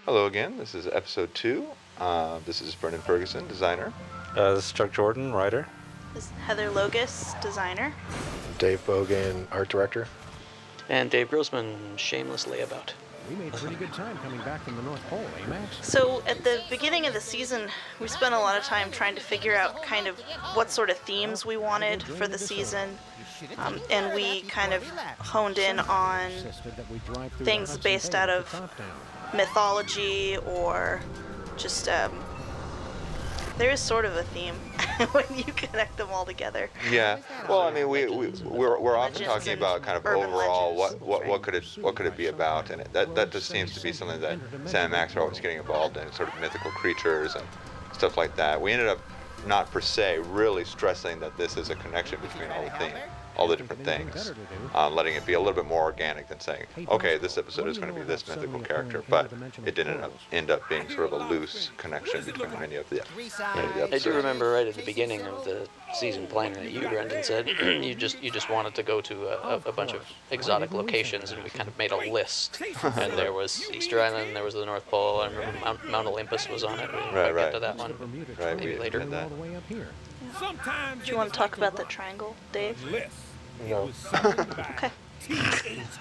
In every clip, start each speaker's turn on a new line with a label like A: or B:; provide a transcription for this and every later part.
A: Hello again, this is episode 2. This is Brendan Ferguson, designer.
B: This is Chuck Jordan, writer.
C: This is Heather Logus, designer.
D: Dave Bogan, art director.
E: And Dave Grossman, shameless layabout.
F: We made pretty good time coming back from the North Pole, eh, Max?
C: So at the beginning of the season, we spent a lot of time trying to figure out kind of what sort of themes we wanted for the season. And we kind of honed in on things based out of mythology or just there is sort of a theme when you connect them all together.
A: Yeah. Well, I mean, we're often talking about kind of overall
C: legends.
A: what could it be about, and that just seems to be something that Sam and Max are always getting involved in, sort of mythical creatures and stuff like that. We ended up not per se really stressing that this is a connection between all the different things, letting it be a little bit more organic than saying, okay, this episode is going to be this mythical character, but it didn't end up being sort of a loose connection between many of the episodes.
E: I do remember right at the beginning of the season planning that you, Brendan, said you just wanted to go to a bunch of exotic locations, and we kind of made a list. And there was Easter Island, there was the North Pole, I remember Mount Olympus was on it. We didn't quite get to that one.
A: Right,
E: maybe later.
A: Did that.
C: Do you want to talk about the triangle, Dave?
D: No.
C: Okay.
D: Is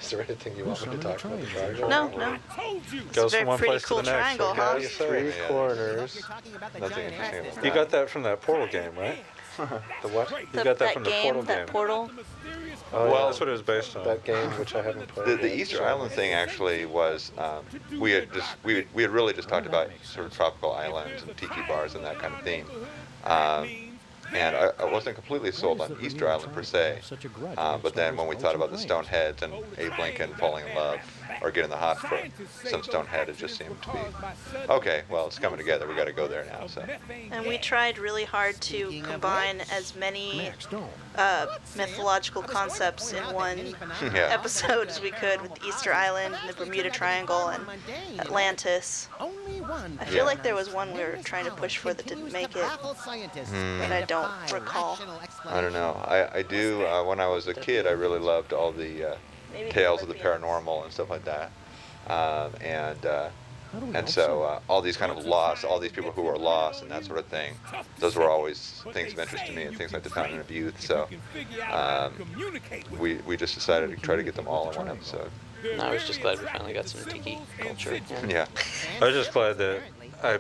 D: there anything you want me to talk about the triangle?
C: No. It's a
B: Goes
C: very
B: from one
C: pretty
B: place to
C: cool
B: the next.
C: triangle,
B: What
C: huh?
B: can you say?
D: Three
A: Yeah.
D: corners.
A: Nothing interesting about
B: You
A: that.
B: got that from that Portal game, right?
D: The what?
B: You got that from the Portal
C: that
B: game.
C: Portal.
D: Oh,
A: Well,
D: yeah.
B: That's what it was based on.
D: That game, which I haven't played.
A: The Easter Island thing actually was we had really just talked about sort of tropical islands and tiki bars and that kind of theme. And I wasn't completely sold on Easter Island per se, but then when we thought about the stone heads and Abe Lincoln falling in love or getting the hot for some stone head, it just seemed to be, okay, well, it's coming together, we got to go there now. So
C: And we tried really hard to combine as many mythological concepts in one
A: yeah,
C: episode as we could, with Easter Island and the Bermuda Triangle and Atlantis. I feel like there was one we were trying to push for that didn't make it, but I don't recall.
A: I don't know. I do, when I was a kid, I really loved all the
C: Maybe
A: tales of the
C: Philippians.
A: paranormal and stuff like that. And so all these kind of lost, all these people who were lost and that sort of thing, those were always things of interest to me and things like the Fountain of Youth. So we just decided to try to get them all in one episode.
E: And I was just glad we finally got some tiki culture.
A: Yeah.
B: I was just glad that I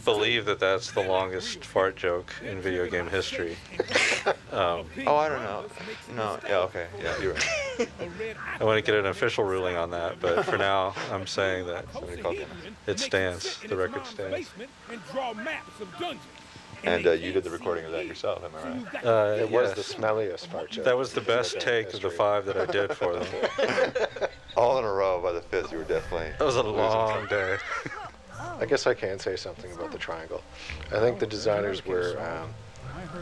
B: believe that that's the longest fart joke in video game history.
A: Oh, I don't know. No. Yeah. Okay. Yeah. You're right.
B: I want to get an official ruling on that, but for now, I'm saying that
A: Somebody called you.
B: it stands. The record stands.
A: And you did the recording of that yourself, am I right?
D: It was
B: Yes.
D: the smelliest part joke.
B: That was the best take of the 5 that I did for them.
A: All in a row. By the 5th, you were definitely.
B: That was a
A: losing
B: long
A: track.
B: day.
D: I guess I can say something about the triangle. I think the designers were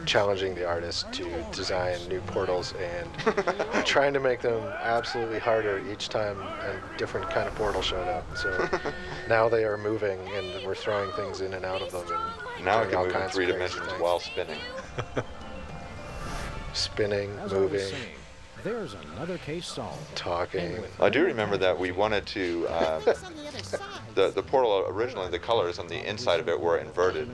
D: challenging the artists to design new portals and trying to make them absolutely harder each time a different kind of portal showed up. So now they are moving and we're throwing things in and out of them. And
A: Now I
D: doing
A: can
D: all
A: move in
D: kinds of
A: 3
D: crazy
A: dimensions
D: things.
A: while spinning.
D: Spinning,
F: As I was
D: moving,
F: saying, there's another case solved.
D: talking.
A: I do remember that we wanted to, the portal originally, the colors on the inside of it were inverted,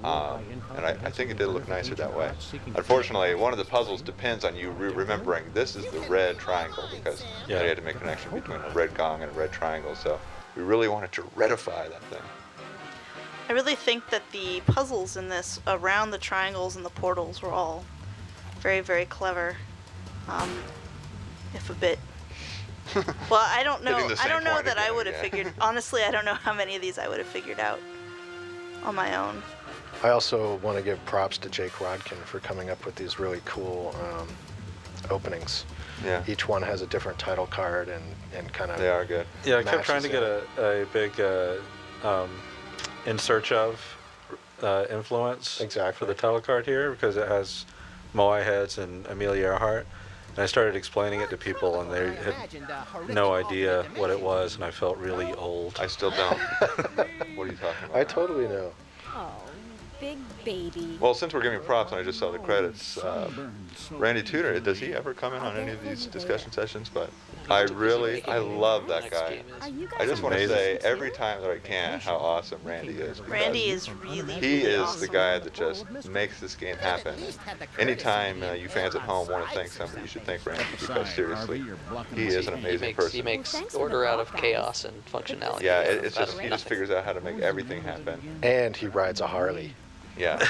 A: and I think it did look nicer that way. Unfortunately, one of the puzzles depends on you remembering this is the red triangle, because
B: Yeah.
A: they had to make a connection between a red gong and a red triangle, so we really wanted to redify that thing.
C: I really think that the puzzles in this around the triangles and the portals were all very, very clever. If a bit. Well, I don't know.
A: Hitting the
C: I
A: same
C: don't know
A: point
C: that I
A: again,
C: would have
A: yeah.
C: figured. Honestly, I don't know how many of these I would have figured out on my own.
D: I also want to give props to Jake Rodkin for coming up with these really cool openings.
A: Yeah,
D: Each one has a different title card and kind of.
A: they are good.
B: Yeah, I kept trying to
D: Matches
B: get a big in search of influence
D: Exactly.
B: for the title card here, because it has Moai heads and Amelia Earhart. And I started explaining it to people, and they had no idea what it was, and I felt really old.
A: I still don't. What are you talking about?
D: I totally know.
G: Oh, big baby.
A: Well, since we're giving props and I just saw the credits, Randy Tudor, does he ever come in on any of these discussion sessions? But I love that
E: Next
A: guy.
E: game is-
G: Are you guys
A: I just want to
B: amazing.
A: say every time that I can how awesome Randy is. because
C: Randy is really,
A: He
C: really
A: is
C: awesome.
A: the guy that just makes this game happen. Anytime you fans at home want to thank somebody, you should thank Randy because seriously, he is an
E: He
A: amazing
E: makes,
A: person.
E: he makes
G: Thanks for
E: order
G: the
E: out of
G: walk,
E: chaos and functionality.
A: Yeah,
E: out of-
A: it's
E: out
A: just
E: of
A: he just
E: nothing.
A: figures out how to make everything happen.
D: And he rides a Harley.
A: Yeah,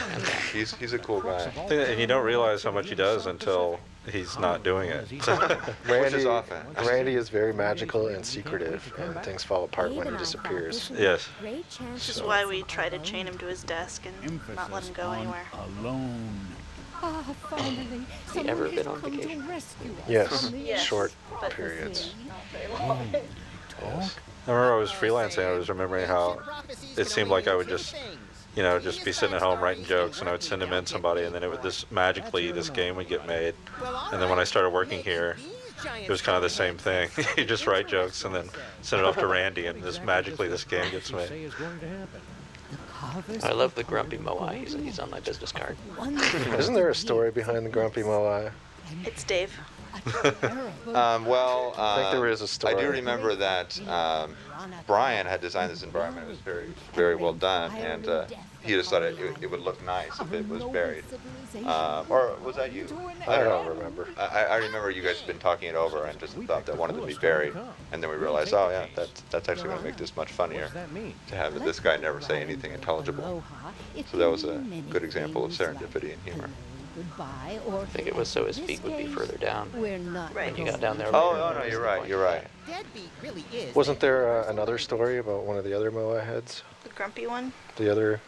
A: he's a cool guy.
B: And you don't realize how much he does until he's not doing it.
A: Which is often.
D: Randy is very magical and secretive, and things fall apart when he disappears.
B: Yes.
G: Great chance
C: Which is
G: to
C: why we try to chain him to his desk and not let him go anywhere.
F: Alone.
G: Ah, finally.
E: Has he ever been on
G: Someone has come to
E: vacation?
G: rescue us
D: Yes,
G: from the
C: Yes,
D: short
C: but-
D: periods.
B: I remember I was freelancing. I was remembering how it seemed like I would just, just be sitting at home writing jokes, and I would send them in somebody, and then it would this game would get made. And then when I started working here, it was kind of the same thing. You just write jokes and then send it off to Randy, and magically this game gets
F: Say
B: made.
F: is going to happen.
E: I love the grumpy Moai. He's on my business card.
D: Isn't there a story behind the Grumpy Moai?
C: It's Dave.
A: Well,
D: I think there is a story.
A: I do remember that Brian had designed this environment. It was very, very well done, and he just thought it would look nice if it was buried. Or was that you?
D: I don't remember.
A: I remember you guys had been talking it over and just thought that wanted to be buried, and then we realized, oh yeah, that's actually going to make this much funnier
F: What's that mean?
A: to have this guy never say anything intelligible. So that was a good example of serendipity and humor.
G: Goodbye, or
E: I think it was so his feet would be further down.
G: we're not
C: Right.
E: When you got down there.
A: Oh,
E: later,
A: no,
E: was
A: you're
E: the
A: right.
E: point.
A: You're right.
D: Wasn't there another story about one of the other Moai heads?
C: The grumpy one.
D: The other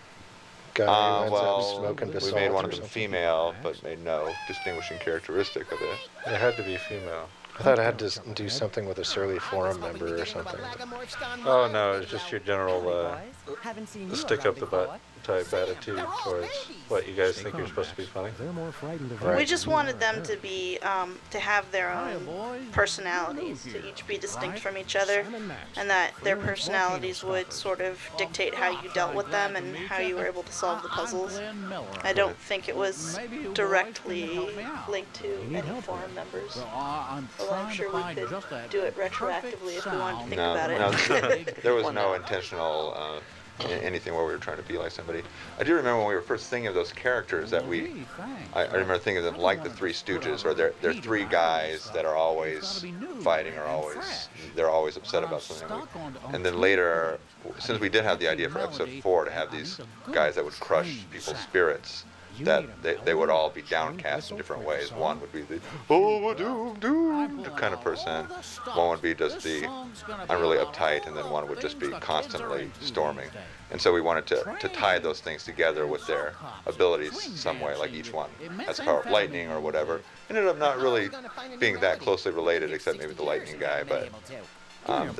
D: guy who ends up
A: Well,
D: smoking
A: we
D: basalt
A: made one
D: or
A: of them
D: something?
A: female, but made no distinguishing characteristic of it.
B: It had to be female.
D: I thought I had to do something with a surly forum member or something.
B: Oh no, it's just your general stick up the butt type attitude towards what you guys think you're supposed to be funny.
F: They're more frightened of
D: Right.
C: We just wanted them to be to have their own personalities, to each be distinct from each other, and that their personalities would sort of dictate how you dealt with them and how you were able to solve the puzzles. I don't think it was directly linked to any forum members, although I'm sure we could do it retroactively if we wanted to think
A: No,
C: about it.
A: no, there was no intentional anything where we were trying to be like somebody. I do remember when we were first thinking of those characters that I remember thinking of them like the Three Stooges, or they're three guys that are always fighting, or they're always upset about something. And then later, since we did have the idea for episode 4 to have these guys that would crush people's spirits, that they would all be downcast in different ways. One would be the doom kind of person. One would be just the I'm really uptight, and then one would just be constantly storming. And so we wanted to tie those things together with their abilities some way, like each one has the power of lightning or whatever. Ended up not really being that closely related, except maybe the lightning guy, but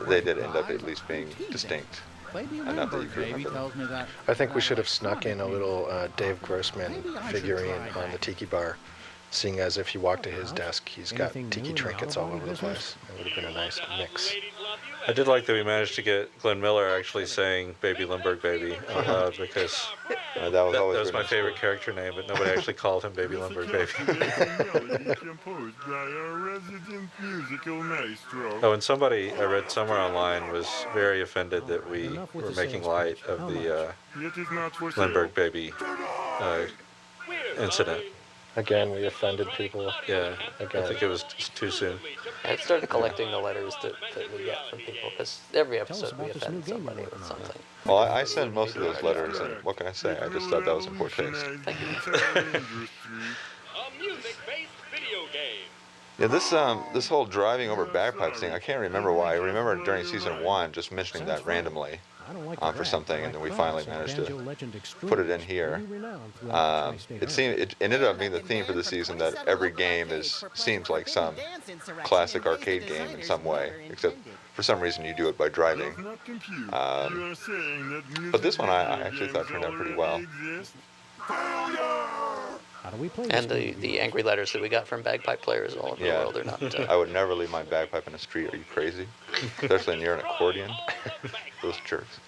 A: they did end up at least being distinct. Enough that you could remember them.
D: I think we should have snuck in a little Dave Grossman figurine on the tiki bar, seeing as if you walk to his desk, he's got tiki trinkets all over the place. It would have been a nice mix.
B: I did like that we managed to get Glenn Miller actually saying "Baby Limburg Baby" out loud, because
A: That was
B: that
A: always
B: was my
A: really
B: favorite character name, but nobody actually called him Baby Limburg Baby. Oh, and somebody I read somewhere online was very offended that we were making light of the Limburg Baby incident.
D: Again, we offended people.
B: Yeah, I
D: Again.
B: think it was too soon.
E: I started collecting the letters that we get from people, because every episode we
F: about this new
E: offend
F: game you're
E: somebody
F: working
E: with
F: on.
E: something.
A: Well, I send most of those letters, and what can I say? I just thought that was in poor taste.
E: Thank you.
H: A music-based video game.
A: Yeah, this whole driving over bagpipes thing, I can't remember why. I remember during season 1 just mentioning that randomly for something, and then we finally managed to put it in here. It ended up being the theme for the season that every game seems like some classic arcade game in some way, except for some reason you do it by driving. But this one I actually thought turned out pretty well.
F: How do we play
E: And
F: this
E: the angry letters that we got from bagpipe players all over the
A: Yeah.
E: world are not.
A: I would never leave my bagpipe in the street. Are you crazy? Especially near an accordion. Those jerks.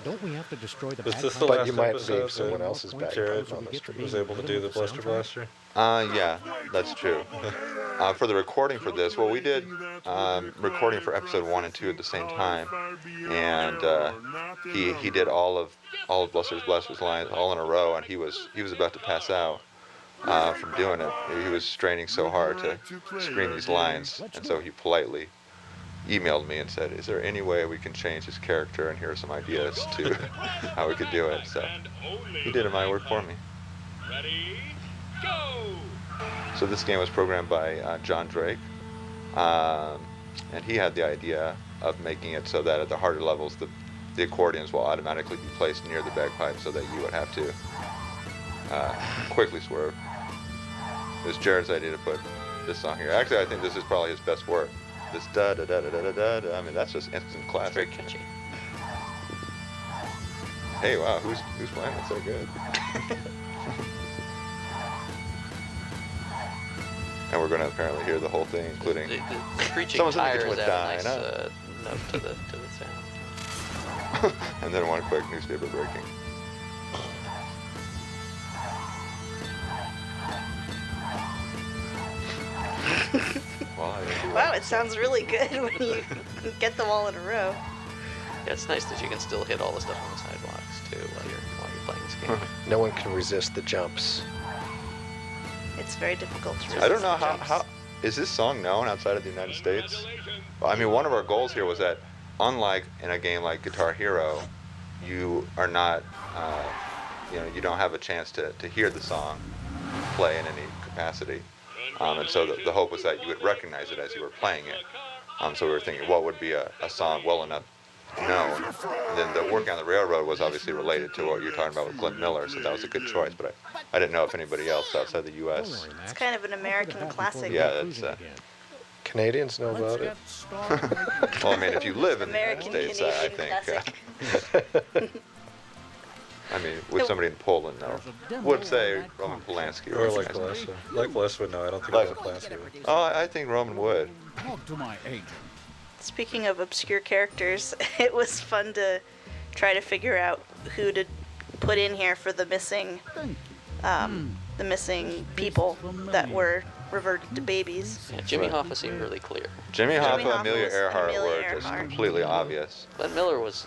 F: Don't we have to destroy the
B: Was
F: bad
B: this the
F: guys?
D: But you
B: last
D: might
B: episode
D: leave someone
B: that
D: else's bagpipe
B: Jared
D: on the street.
B: was able to do the Bluster Blaster?
A: Yeah, that's true. For the recording for this, well, we did recording for episode 1 and 2 at the same time, and he did all of Bluster's lines all in a row, and he was about to pass out from doing it. He was straining so hard to scream these lines, and so he politely emailed me and said, "Is there any way we can change his character? And here are some ideas to how we could do it." So he did my work for me.
H: Ready, go!
A: So this game was programmed by John Drake, and he had the idea of making it so that at the harder levels, the accordions will automatically be placed near the bagpipe, so that you would have to quickly swerve. It was Jared's idea to put this song here. Actually, I think this is probably his best work. This da da da da da da da. I mean, that's just instant
E: Very
A: classic.
E: catchy.
A: Hey, wow, who's playing that so good? And we're going to apparently hear the whole thing, including
E: The screeching
A: Someone's in the
E: tires
A: kitchen with
E: add a nice
A: Dinah.
E: note to the sound.
A: and then one quick newspaper breaking. Well, I didn't do
C: Wow,
A: that.
C: it sounds really good when you get them all in a row.
E: Yeah, it's nice that you can still hit all the stuff on the sidewalks too while you're playing this game.
D: No one can resist the jumps.
C: It's very difficult to resist.
A: I don't know
C: the jumps.
A: how is this song known outside of the United States? Well, I mean, one of our goals here was that, unlike in a game like Guitar Hero, you are not, you don't have a chance to hear the song play in any capacity. And so the hope was that you would recognize it as you were playing it. So we were thinking, what would be a song well enough known? And then the Working on the Railroad was obviously related to what you're talking about with Glenn Miller, so that was a good choice. But I didn't know if anybody else outside the U.S.
C: It's kind of an American classic.
A: Yeah, that's.
D: Canadians know about it.
A: Well, I mean, if you live in
C: American
A: the United States, I
C: Canadian
A: think. I mean, with somebody in Poland, though, would say Roman Polanski.
B: Or like
A: recognized
B: Bless.
A: me.
B: Like Bless would know. I don't think
A: Like-
B: like Bless would.
A: Oh, I think Roman would.
F: Talk to my agent.
C: Speaking of obscure characters, it was fun to try to figure out who to put in here for the missing people that were reverted to babies.
E: Yeah, Jimmy Hoffa seemed really clear.
A: Jimmy Hoffa,
C: Hoffa
A: Amelia
C: was
A: Earhart
C: Amelia
A: were just
C: Earhart.
A: completely obvious.
E: Glenn Miller was.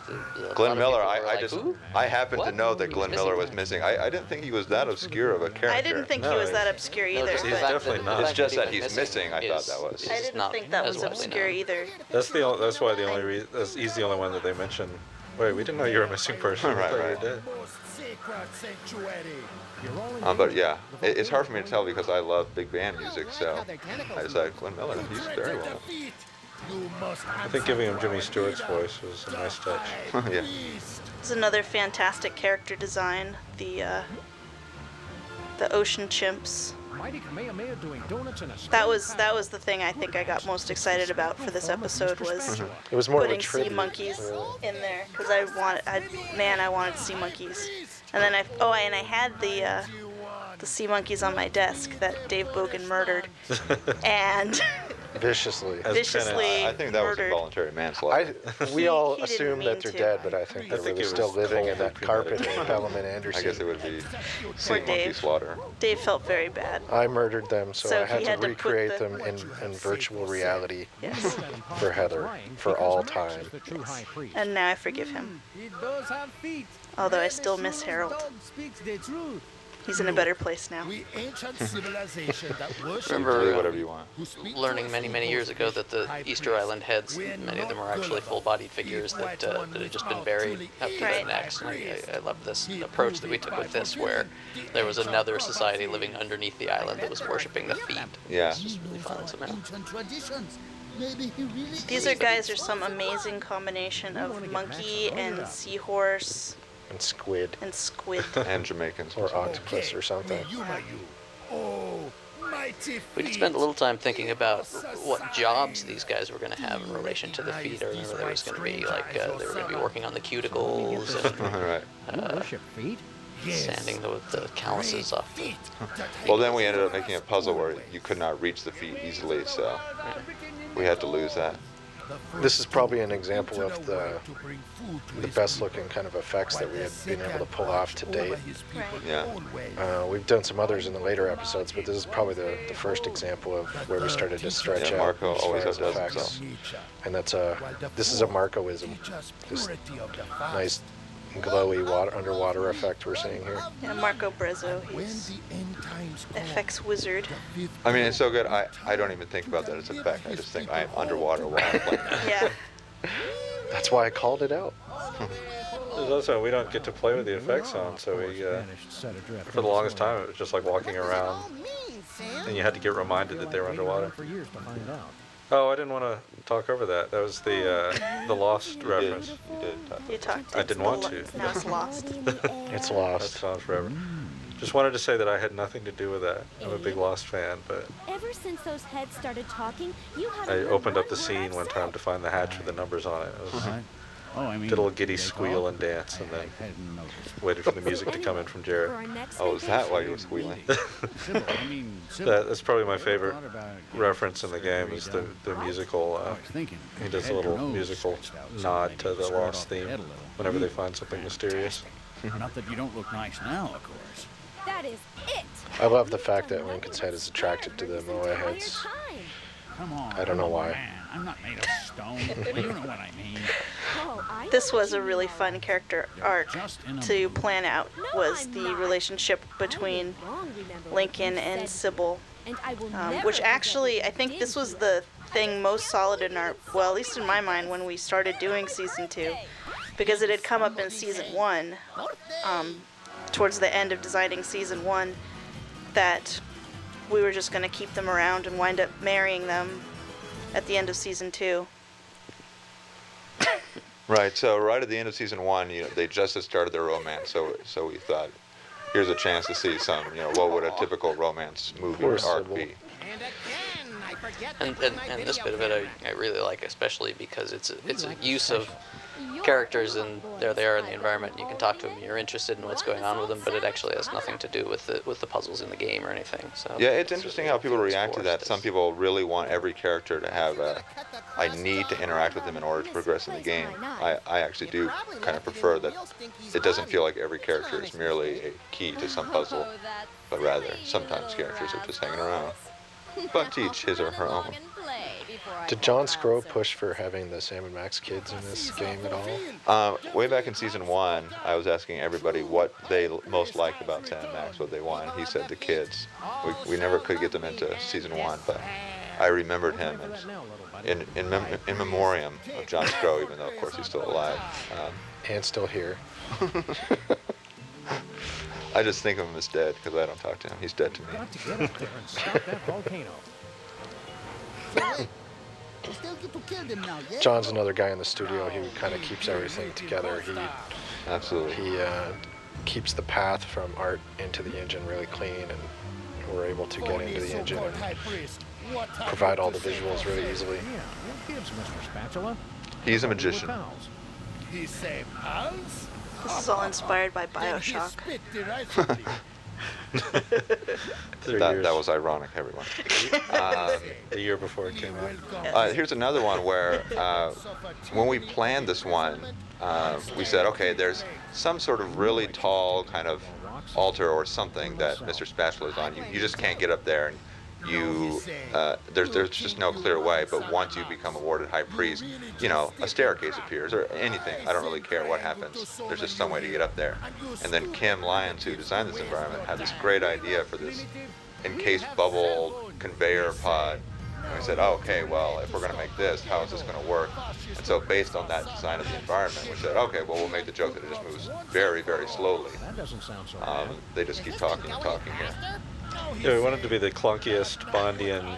A: Glenn Miller,
E: Who?
A: I happened to
E: What?
A: know that
E: He was
A: Glenn Miller was
E: missing.
A: missing. I didn't think he was that obscure of a character.
C: I didn't think he
B: No,
C: was that
B: he's-
C: obscure
E: No,
C: either,
E: just the
B: He's
C: but
E: fact
B: definitely
E: that-
B: not.
E: the
A: It's
E: fact
A: just
E: that
A: that
E: he
A: he's
E: went
A: missing, I thought
E: is-
A: that was.
E: is
C: I didn't
E: not
C: think that
E: as
C: was
E: widely
C: obscure
E: known.
C: either.
B: That's why the only reason. He's the only one that they mentioned. Wait, we didn't know you were a missing person.
A: Right,
B: I thought you
A: right.
B: were dead.
A: But yeah, it's hard for me to tell because I love big band music, so I decided Glenn Miller, he's very well.
B: I think giving him Jimmy Stewart's voice was a nice touch.
A: Yeah.
C: It's another fantastic character design. The ocean chimps.
F: Mighty Kamehameha doing donuts in a
C: That was the thing I think I got most excited about for this episode was
D: It was more of a
C: putting sea
D: tribute.
C: monkeys
D: really.
C: in there because I wanted sea monkeys, and then I had the sea monkeys on my desk that Dave Bogan murdered, and
D: Viciously.
B: As
C: viciously
A: I think that was
C: murdered.
A: involuntary manslaughter.
D: We all
C: he didn't
D: assume
C: mean
D: that they're
C: to.
D: dead, but I think
B: I
D: they're
B: think
D: really
B: it
D: still
B: was
D: living in
B: cold
D: that carpet
B: premeditated.
D: in Bellman
A: I
D: Anderson.
A: guess it would be sea monkey
C: Dave.
A: slaughter.
C: Dave felt very bad.
D: I murdered them, so
C: So
D: I had
C: he
D: to
C: had to put
D: recreate
C: the-
D: them in virtual reality
C: Yes,
D: for Heather for all time.
C: and now I forgive him.
F: He does have feet.
C: Although I still miss Harold.
F: Dog speaks the truth.
C: He's in a better place now.
I: We ancient civilization that worship
E: Remember
A: Do whatever you want.
E: learning many years ago that the Easter Island heads, many of them are actually full-bodied figures that had just been buried up to their
C: Right.
E: necks. And I love this approach that we took with this, where there was another society living underneath the island that was worshiping the feet.
A: Yeah.
E: It's just really fun somehow.
I: ancient traditions. Maybe he really
C: These are guys are some amazing combination of monkey and seahorse
D: And squid
C: and squid.
A: And Jamaicans.
D: or octopus or something.
I: Oh, mighty
E: We did spend a little time thinking about what jobs these guys were going to have in relation to the feet. I remember there was going to be like they were going to be working on the cuticles and
A: Right.
F: You worship feet?
E: sanding the calluses off.
A: Well, then we ended up making a puzzle where you could not reach the feet easily, so we had to lose that.
D: this is probably an example of the best looking kind of effects that we had been able to pull off to date.
A: Yeah.
D: We've done some others in the later episodes, but this is probably the first example of where we started to stretch
A: Yeah,
D: out
A: Marco
D: as far
A: always
D: as
A: outdoes
D: effects.
A: himself.
D: And this is a Marcoism. This nice glowy underwater effect we're seeing here.
C: Yeah, Marco Brezzo, he's FX wizard.
A: I mean, it's so good. I don't even think about that as a effect. I just think I am underwater while I'm playing.
C: Yeah.
D: That's why I called it out.
B: There's also, we don't get to play with the effects on, so we, for the longest time, it was just like walking around, and you had to get reminded that they were underwater.
F: For years to find out.
B: Oh, I didn't want to talk over that. That was the Lost reference.
A: You did.
C: You talked.
B: I didn't want to.
C: Now it's lost.
D: It's
B: That's
D: lost.
B: gone forever. Just wanted to say that I had nothing to do with that. I'm a big Lost fan, but
J: Ever since those heads started talking, you
B: I
J: haven't heard
B: opened up the
J: one word
B: scene
J: I've
B: one
J: said.
B: time to find the hatch with the numbers on it. It was,
F: Oh, I mean,
B: did a little giddy
F: they
B: squeal
F: call?
B: and dance, and then
F: I hadn't noticed.
B: waited for the music to come in from Jared.
J: For our next
A: Oh, is that why you were
J: vacation.
A: squealing?
F: Sybil, I mean, Sybil,
B: That's probably my favorite
F: thought about getting
B: reference in the game
F: surgery
B: is the
F: done?
B: musical.
F: I was thinking,
B: He does a
F: had your
B: little
F: nose
B: musical
F: stretched out, so
B: nod
F: maybe
B: to the
F: skirt
B: Lost
F: off the
B: theme
F: head a little.
B: whenever they find something mysterious.
F: Not that you don't look nice now, of course.
J: That is it.
D: I love the fact that Lincoln's head is attracted to the Moai heads.
F: Come on.
D: I don't know why.
F: Man, I'm not made of stone. You know what I mean.
J: Oh, I know
C: This
J: what
C: was
J: you
C: a really
J: mean.
C: fun character arc to plan out. Was the relationship between Lincoln and Sybil,
J: And I will never
C: which
J: forget
C: actually
J: what
C: I
J: you
C: think
J: did
C: this was
J: to
C: the thing most solid in our, well, at least in my mind when we started doing season 2, because it had come up in season 1, towards the end of designing season 1, that we were just going to keep them around and wind up marrying them at the end of season 2.
A: Right. So right at the end of season 1, they just had started their romance. So we thought, here's a chance to see some, what would a typical romance movie
D: Poor
A: arc
D: Sybil.
A: be?
E: And this bit of it I really like, especially because it's a use of characters and they're there in the environment. You can talk to them. You're interested in what's going on with them, but it actually has nothing to do with the puzzles in the game or anything. So
A: Yeah, it's interesting how people
E: feels
A: react to that.
E: forced.
A: Some people really want every character to have I need to interact with them in order to progress in the game. I actually do kind of prefer that it doesn't feel like every character is merely a key to some puzzle, but rather sometimes characters are just hanging around. But to each his or her own.
D: Did John Scrow push for having the Sam and Max kids in this game at all?
A: Way back in season 1, I was asking everybody what they most liked about Sam and Max, what they wanted. He said the kids. We never could get them into season 1, but I remembered him as in memoriam of John Scrow, even though of course he's still alive.
D: And still here.
A: I just think of him as dead because I don't talk to him. He's dead to me.
F: Got to get up there and stop that volcano.
I: We still get to kill them now, yeah?
D: John's another guy in the studio who kind of keeps everything together.
A: Absolutely.
D: He keeps the path from art into the engine really clean, and we're able to get into the engine and provide all the visuals really easily.
F: Yeah, your gives, Mr. Spatula.
A: He's a
F: We're
A: magician.
F: pals.
I: He say pals?
C: This is all inspired by
I: Then he
C: Bioshock.
I: spit the recipe.
A: That was ironic, everyone.
B: A year before it came out.
A: Here's another one where when we planned this one, we said, okay, there's some sort of really tall kind of altar or something that Mr. Spatula is on. You just can't get up there, and there's just no clear way. But once you become awarded high priest, a staircase appears or anything. I don't really care what happens. There's just some way to get up there. And then Kim Lyons, who designed this environment, had this great idea for this encased bubble conveyor pod. And we said, oh, okay, well, if we're going to make this, how is this going to work? And so based on that design of the environment, we said, okay, well, we'll make the joke that it just moves very, very slowly.
F: That doesn't sound so bad.
A: They just keep talking and talking here.
B: Yeah, we wanted to be the clunkiest Bondian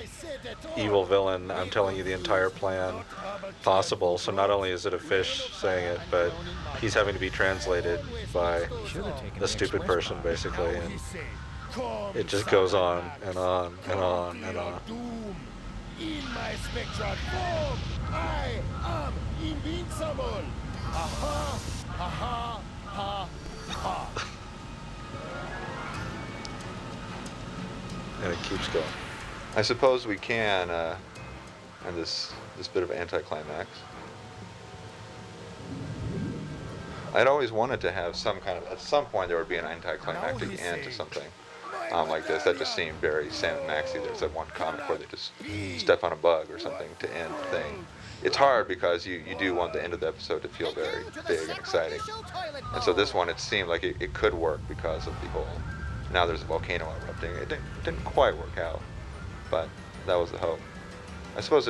B: evil villain. I'm telling you the entire plan possible. So not only is it a fish saying it, but he's having to be translated by the stupid person, basically. And it just goes on and on and on and on.
I: In my spectral form, I am invincible. Aha, aha, ha, ha.
B: And it keeps going.
A: I suppose we can and this bit of anticlimax. I'd always wanted to have some kind of, at some point there would be an anticlimactic end to something like this. That just seemed very Sam and Maxie. There's that one comic where they just step on a bug or something to end the thing. It's hard because you do want the end of the episode to feel very big and exciting. And so this one, it seemed like it could work because of the whole, now there's a volcano erupting. It didn't quite work out, but that was the hope. I suppose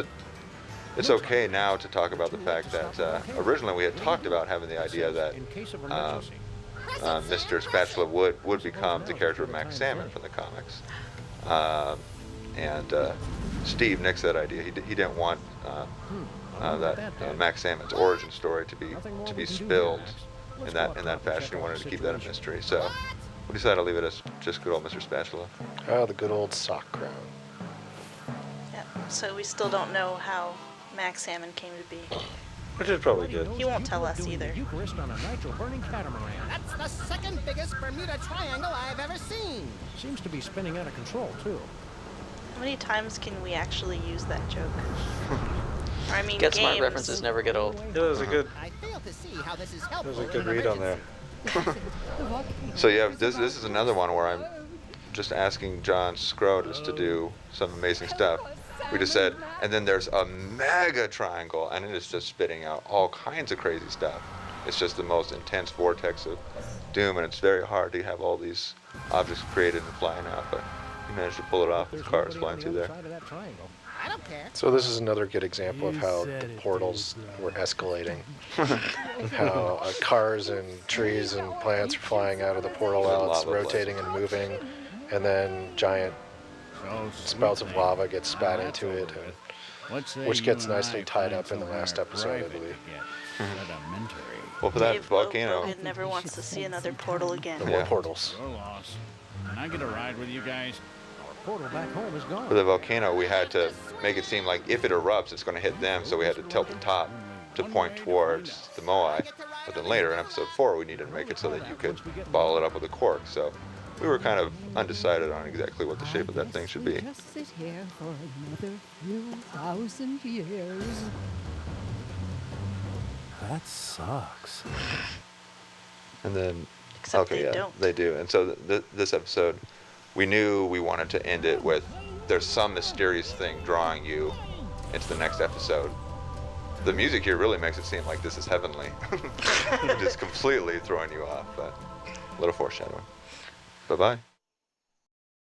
A: it's okay now to talk about the fact that originally we had talked about having the idea that Mr. Spatula would become the character of Max Salmon from the comics. And Steve nixed that idea. He didn't want that Max Salmon's origin story to be spilled in that fashion. He wanted to keep that a mystery. So we decided to leave it as just good old Mr. Spatula.
D: Oh, the good old sock crown.
C: Yeah. So we still don't know how Max Salmon came to be.
B: Which is probably good.
C: He won't tell us either.
F: Eucharist on a nitro-burning catamaran.
I: That's the second biggest Bermuda Triangle I've ever seen.
F: Seems to be spinning out of control, too.
C: How many times can we actually use that joke? Or, I mean,
E: Get
C: games.
E: Smart references never get old.
B: Yeah, that was a good,
I: I fail to see how this is
B: that
I: helpful
B: was a
I: in
B: good
I: an
B: read on there.
I: emergency.
A: So yeah, this is another one where I'm just asking John Scrotus to do some amazing stuff. We just said, and then there's a mega triangle, and it is just spitting out all kinds of crazy stuff. It's just the most intense vortex of doom, and it's very hard to have all these objects created and flying out, but he managed to pull it off with cars flying through there.
I: I don't care.
D: So this is another good example of how the portals were escalating. How cars and trees and plants are flying out of the portal
A: And
D: outs,
A: lava
D: rotating and moving, and then giant spouts of lava get spat into it, which gets nicely tied up in the last episode, I believe.
A: Well, for that
C: Dave
A: volcano,
C: Logan never wants to see another portal again.
D: The more
A: Yeah.
D: portals.
F: Your loss. Can I get a ride with you guys? Our portal back home is gone.
A: for the volcano, we had to make it seem like if it erupts, it's going to hit them, so we had to tilt the top to point towards the Moai. But then later in episode 4, we needed to make it so that you could bottle it up with a cork. So we were kind of undecided on exactly what the shape of that thing should be.
G: Just sit here for another few thousand years.
B: That sucks.
A: And then,
C: Except
A: okay,
C: they
A: yeah,
C: don't.
A: they do. And so this episode, we knew we wanted to end it with there's some mysterious thing drawing you into the next episode. The music here really makes it seem like this is heavenly. Just completely throwing you off, but a little foreshadowing. Bye-bye.